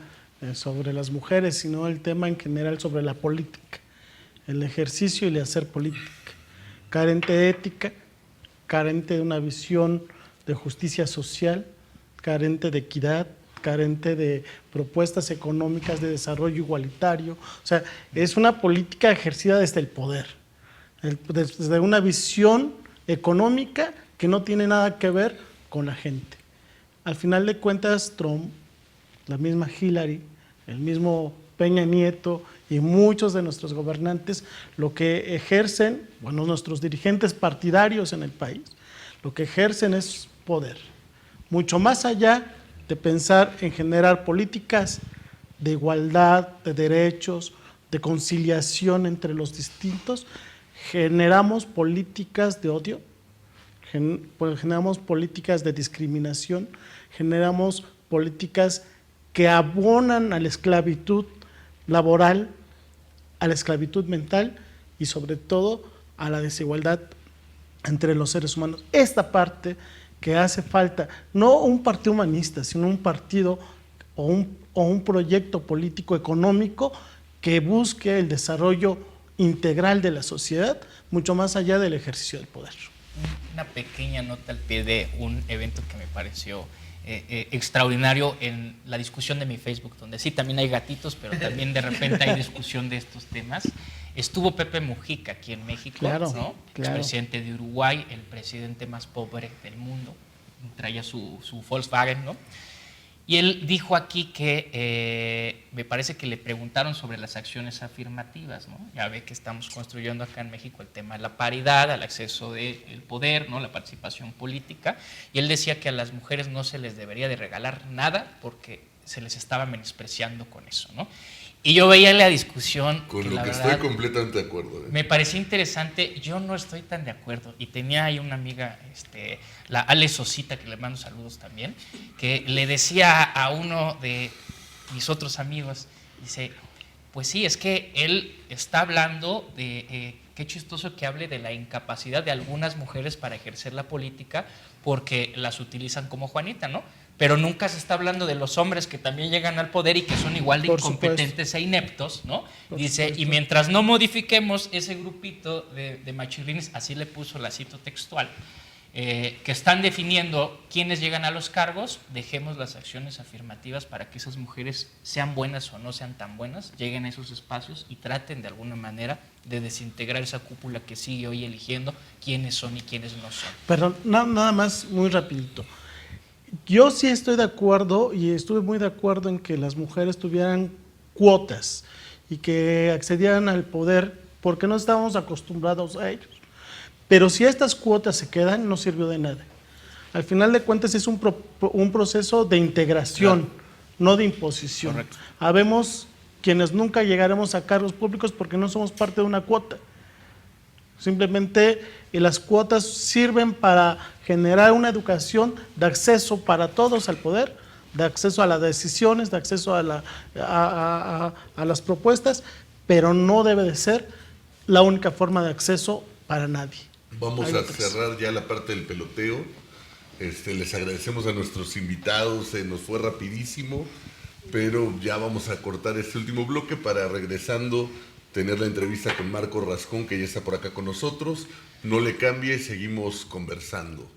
sobre las mujeres, sino el tema en general sobre la política, el ejercicio y el hacer política, carente de ética, carente de una visión de justicia social, carente de equidad, carente de propuestas económicas de desarrollo igualitario. O sea, es una política ejercida desde el poder, desde una visión económica que no tiene nada que ver con la gente. Al final de cuentas, Trump, la misma Hillary, el mismo Peña Nieto y muchos de nuestros gobernantes, lo que ejercen, bueno, nuestros dirigentes partidarios en el país, lo que ejercen es poder. Mucho más allá de pensar en generar políticas de igualdad, de derechos, de conciliación entre los distintos, generamos políticas de odio, generamos políticas de discriminación, generamos políticas que abonan a la esclavitud laboral, a la esclavitud mental y sobre todo a la desigualdad entre los seres humanos. Esta parte que hace falta, no un partido humanista, sino un partido o un proyecto político económico que busque el desarrollo integral de la sociedad, mucho más allá del ejercicio del poder. Una pequeña nota al pie de un evento que me pareció extraordinario en la discusión de mi Facebook, donde sí también hay gatitos, pero también de repente hay discusión de estos temas. Estuvo Pepe Mujica aquí en México, claro, ¿no? Claro. Expresidente de Uruguay, el presidente más pobre del mundo, traía su Volkswagen, ¿no? Y él dijo aquí que me parece que le preguntaron sobre las acciones afirmativas, ¿no? Ya ve que estamos construyendo acá en México el tema de la paridad, al acceso del poder, ¿no? La participación política. Y él decía que a las mujeres no se les debería de regalar nada porque se les estaba menospreciando con eso, ¿no? Y yo veía la discusión. Con lo la que verdad, estoy completamente de acuerdo. me parecía interesante. Yo no estoy tan de acuerdo. Y tenía ahí una amiga, la Ale Sosita, que le mando saludos también, que le decía a uno de mis otros amigos, dice, pues sí, es que él está hablando de, qué chistoso que hable de la incapacidad de algunas mujeres para ejercer la política porque las utilizan como Juanita, ¿no? Pero nunca se está hablando de los hombres que también llegan al poder y que son igual de Por incompetentes supuesto. e ineptos, ¿no? Por Dice, supuesto. y mientras no modifiquemos ese grupito de machirrines, así le puso la cito textual, que están definiendo quiénes llegan a los cargos, dejemos las acciones afirmativas para que esas mujeres, sean buenas o no sean tan buenas, lleguen a esos espacios y traten de alguna manera de desintegrar esa cúpula que sigue hoy eligiendo quiénes son y quiénes no son. Perdón, nada más, muy rapidito. Yo sí estoy de acuerdo y estuve muy de acuerdo en que las mujeres tuvieran cuotas y que accedieran al poder porque no estábamos acostumbrados a ellos. Pero si estas cuotas se quedan, no sirvió de nada. Al final de cuentas es un proceso de integración, claro, no de imposición. Correcto. Habemos quienes nunca llegaremos a cargos públicos porque no somos parte de una cuota. Simplemente las cuotas sirven para generar una educación de acceso para todos al poder, de acceso a las decisiones, de acceso a las propuestas, pero no debe de ser la única forma de acceso para nadie. Vamos a cerrar ya la parte del peloteo. Les agradecemos a nuestros invitados, nos fue rapidísimo, pero ya vamos a cortar este último bloque para, regresando, tener la entrevista con Marco Rascón, que ya está por acá con nosotros. No le cambie, seguimos conversando.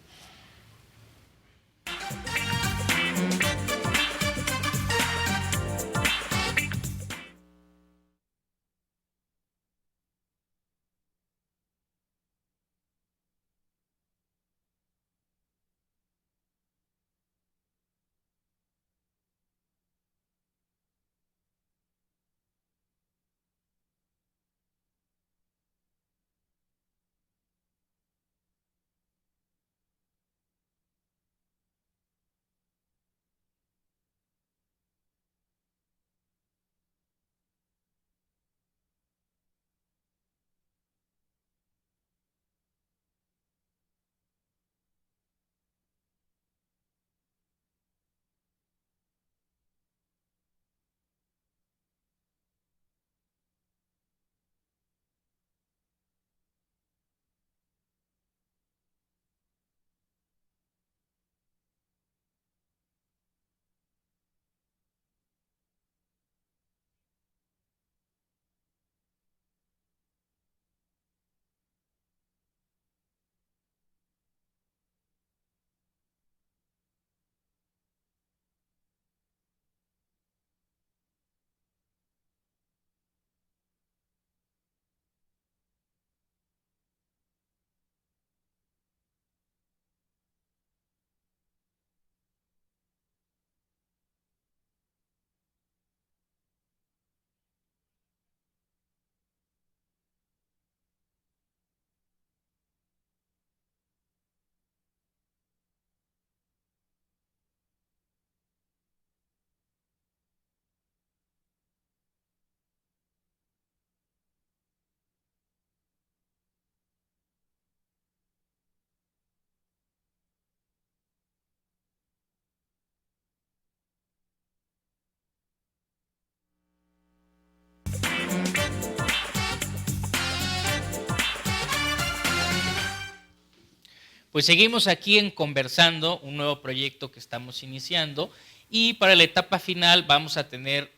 Pues seguimos aquí en Conversando, un nuevo proyecto que estamos iniciando, y para la etapa final vamos a tener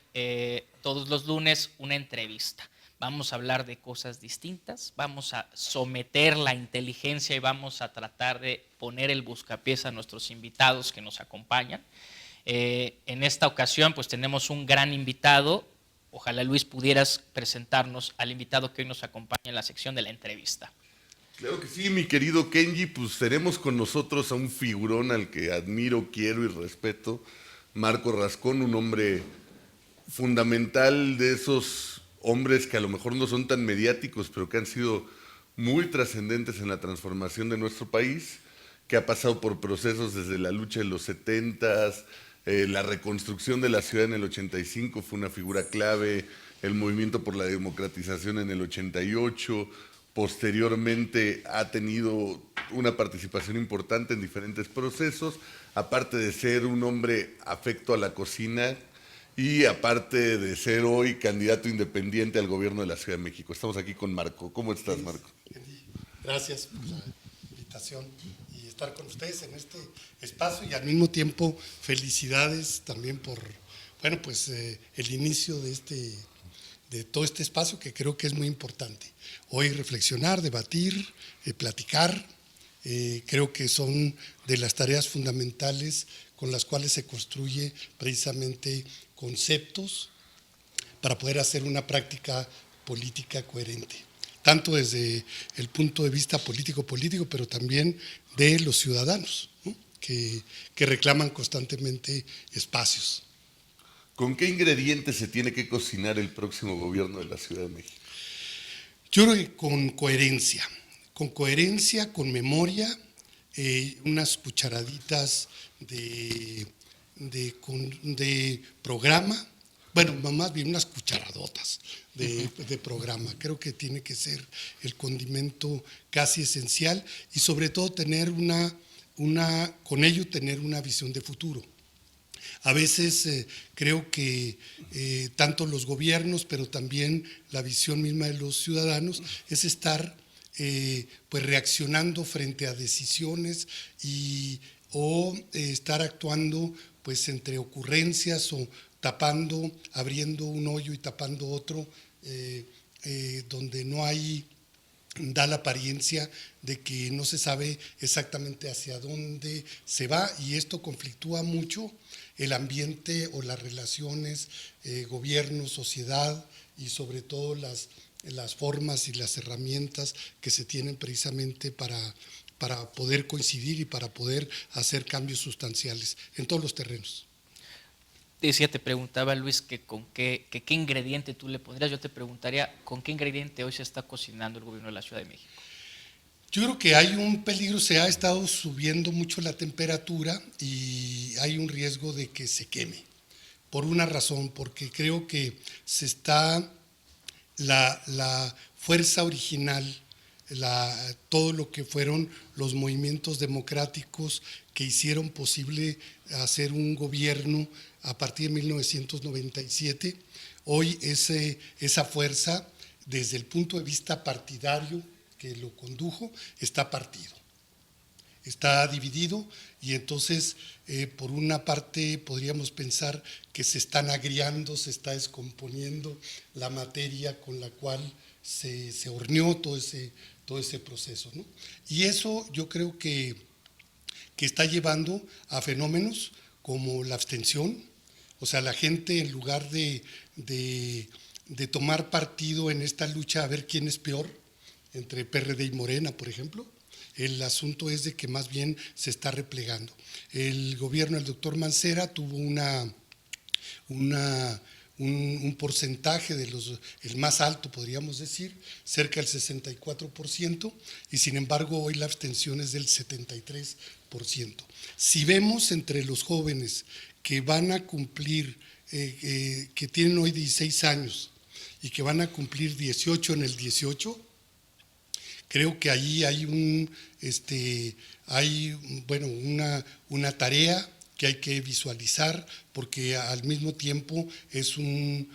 todos los lunes una entrevista. Vamos a hablar de cosas distintas, vamos a someter la inteligencia y vamos a tratar de poner el buscapiés a nuestros invitados que nos acompañan. En esta ocasión pues tenemos un gran invitado. Ojalá, Luis, pudieras presentarnos al invitado que hoy nos acompaña en la sección de la entrevista. Claro que sí, mi querido Kenji, pues tenemos con nosotros a un figurón al que admiro, quiero y respeto, Marco Rascón, un hombre fundamental, de esos hombres que a lo mejor no son tan mediáticos, pero que han sido muy trascendentes en la transformación de nuestro país, que ha pasado por procesos desde la lucha de los 70s, la reconstrucción de la ciudad en el 85 fue una figura clave, el movimiento por la democratización en el 88, posteriormente ha tenido una participación importante en diferentes procesos, aparte de ser un hombre afecto a la cocina y aparte de ser hoy candidato independiente al gobierno de la Ciudad de México. Estamos aquí con Marco. ¿Cómo estás, Marco? Gracias por la invitación y estar con ustedes en este espacio, y al mismo tiempo felicidades también por, bueno, pues el inicio de todo este espacio, que creo que es muy importante. Hoy reflexionar, debatir, platicar, creo que son de las tareas fundamentales con las cuales se construye precisamente conceptos para poder hacer una práctica política coherente, tanto desde el punto de vista político, pero también de los ciudadanos, ¿no? que reclaman constantemente espacios. ¿Con qué ingredientes se tiene que cocinar el próximo gobierno de la Ciudad de México? Yo creo que con coherencia, con memoria, unas cucharaditas de programa, bueno, más bien unas cucharadotas de programa. Creo que tiene que ser el condimento casi esencial, y sobre todo tener con ello tener una visión de futuro. A veces creo que tanto los gobiernos, pero también la visión misma de los ciudadanos, es estar pues reaccionando frente a decisiones o estar actuando pues entre ocurrencias, o tapando, abriendo un hoyo y tapando otro, donde da la apariencia de que no se sabe exactamente hacia dónde se va, y esto conflictúa mucho el ambiente o las relaciones gobierno, sociedad, y sobre todo las formas y las herramientas que se tienen precisamente para poder coincidir y para poder hacer cambios sustanciales en todos los terrenos. Te preguntaba, Luis, que qué ingrediente tú le pondrías. Yo te preguntaría, ¿con qué ingrediente hoy se está cocinando el gobierno de la Ciudad de México? Yo creo que hay un peligro, se ha estado subiendo mucho la temperatura y hay un riesgo de que se queme, por una razón, porque creo que se está la fuerza original, todo lo que fueron los movimientos democráticos que hicieron posible hacer un gobierno a partir de 1997, hoy esa fuerza, desde el punto de vista partidario que lo condujo, está partido, está dividido, y entonces por una parte podríamos pensar que se están agriando, se está descomponiendo la materia con la cual se horneó todo ese proceso, ¿no? Y eso yo creo que está llevando a fenómenos como la abstención. O sea, la gente, en lugar de tomar partido en esta lucha a ver quién es peor, entre PRD y Morena, por ejemplo, el asunto es de que más bien se está replegando. El gobierno del doctor Mancera tuvo un porcentaje el más alto, podríamos decir, cerca del 64%, y sin embargo hoy la abstención es del 73%. Si vemos entre los jóvenes que van a cumplir, que tienen hoy 16 años y que van a cumplir 18 en el 18, creo que ahí hay una tarea que hay que visualizar, porque al mismo tiempo es un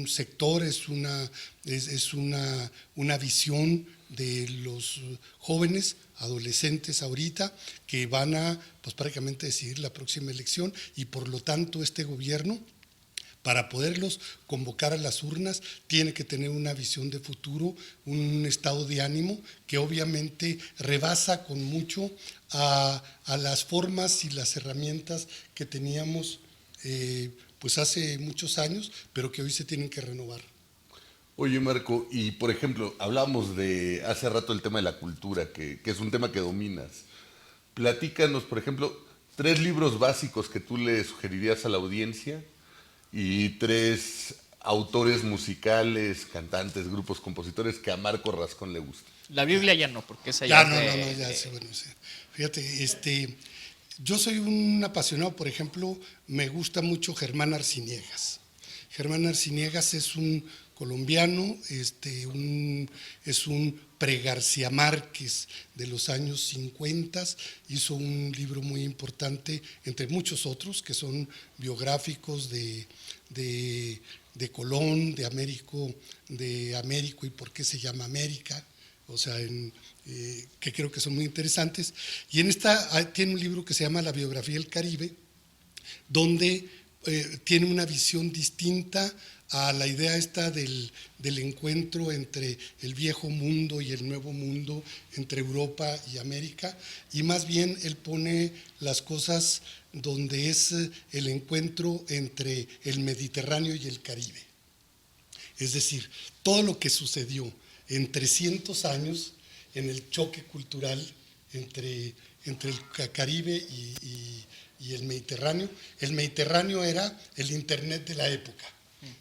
sector, es una visión de los jóvenes, adolescentes ahorita, que van a pues prácticamente decidir la próxima elección, y por lo tanto este gobierno, para poderlos convocar a las urnas, tiene que tener una visión de futuro, un estado de ánimo que obviamente rebasa con mucho a las formas y las herramientas que teníamos pues hace muchos años, pero que hoy se tienen que renovar. Oye, Marco, y por ejemplo, hablamos de hace rato el tema de la cultura, que es un tema que dominas. Platícanos, por ejemplo, 3 libros básicos que tú le sugerirías a la audiencia y 3 autores musicales, cantantes, grupos, compositores que a Marco Rascón le gusta. La Biblia ya no, porque esa Ya, ya no, ya, sí, bueno, sí. Fíjate, yo soy un apasionado, por ejemplo, me gusta mucho Germán Arciniegas. Germán Arciniegas es un colombiano, es un pre-García Márquez de los años 50, hizo un libro muy importante, entre muchos otros, que son biográficos de Colón, de Américo y por qué se llama América, o sea, que creo que son muy interesantes. Y en esta tiene un libro que se llama La biografía del Caribe, donde tiene una visión distinta a la idea esta del encuentro entre el viejo mundo y el nuevo mundo, entre Europa y América, y más bien él pone las cosas donde es el encuentro entre el Mediterráneo y el Caribe. Es decir, todo lo que sucedió en 300 años en el choque cultural entre el Caribe y el Mediterráneo. El Mediterráneo era el Internet de la época.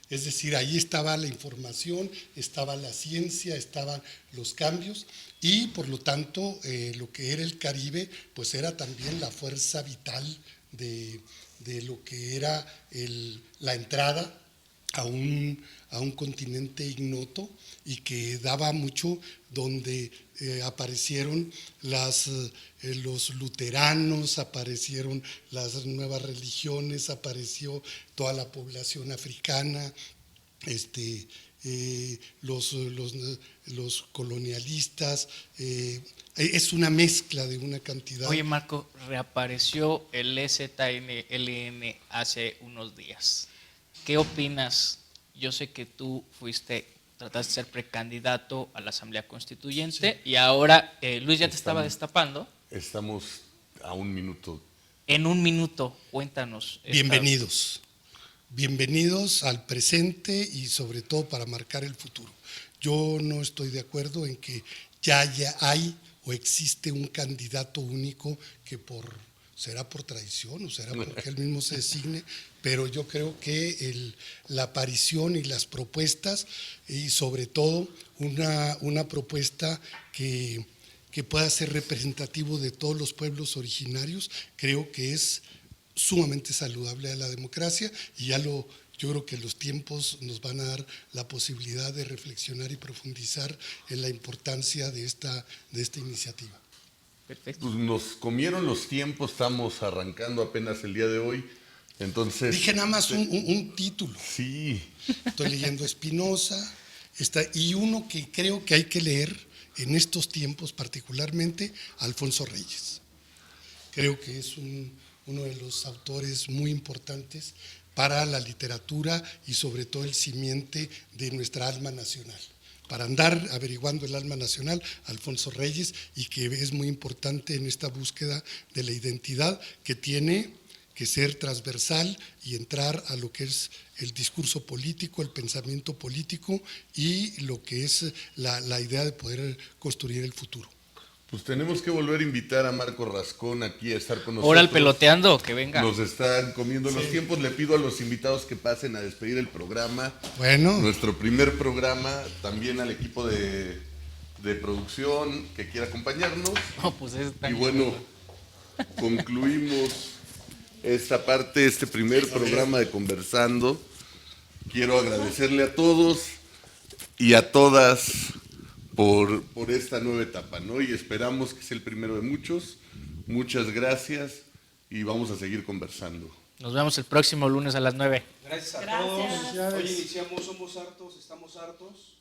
Es decir, ahí estaba la información, estaba la ciencia, estaban los cambios, y por lo tanto lo que era el Caribe pues era también la fuerza vital de lo que era la entrada a un continente ignoto, y que daba mucho, donde aparecieron los luteranos, aparecieron las nuevas religiones, apareció toda la población africana, los colonialistas, es una mezcla de una cantidad. Oye, Marco, reapareció el EZLN hace unos días. ¿Qué opinas? Yo sé que tú trataste de ser precandidato a la Asamblea Constituyente, sí, y ahora Luis ya te estaba destapando. Estamos a 1 minuto. En 1 minuto, cuéntanos. Bienvenidos al presente y sobre todo para marcar el futuro. Yo no estoy de acuerdo en que ya hay o existe un candidato único que será por traición o será porque él mismo se designe, pero yo creo que la aparición y las propuestas, y sobre todo una propuesta que pueda ser representativo de todos los pueblos originarios, creo que es sumamente saludable a la democracia, y yo creo que los tiempos nos van a dar la posibilidad de reflexionar y profundizar en la importancia de esta iniciativa. Perfecto. Pues nos comieron los tiempos, estamos arrancando apenas el día de hoy, entonces… Dije nada más un título. Sí. Estoy leyendo Spinoza, y uno que creo que hay que leer en estos tiempos, particularmente Alfonso Reyes. Creo que es uno de los autores muy importantes para la literatura y sobre todo el simiente de nuestra alma nacional. Para andar averiguando el alma nacional, Alfonso Reyes, y que es muy importante en esta búsqueda de la identidad, que tiene que ser transversal y entrar a lo que es el discurso político, el pensamiento político y lo que es la idea de poder construir el futuro. Pues tenemos que volver a invitar a Marco Rascón aquí a estar con nosotros. Ahora el peloteando, que venga. Nos están comiendo los tiempos. Le pido a los invitados que pasen a despedir el programa. Bueno. Nuestro primer programa. También al equipo de producción que quiera acompañarnos. No, pues y bueno, concluimos esta parte, este primer programa de Conversando. Quiero agradecerle a todos y a todas por esta nueva etapa, ¿no? Y esperamos que sea el primero de muchos. Muchas gracias y vamos a seguir conversando. Nos vemos el próximo lunes a las 9. Gracias a todos. Hoy iniciamos Somos Hartos, Estamos Hartos.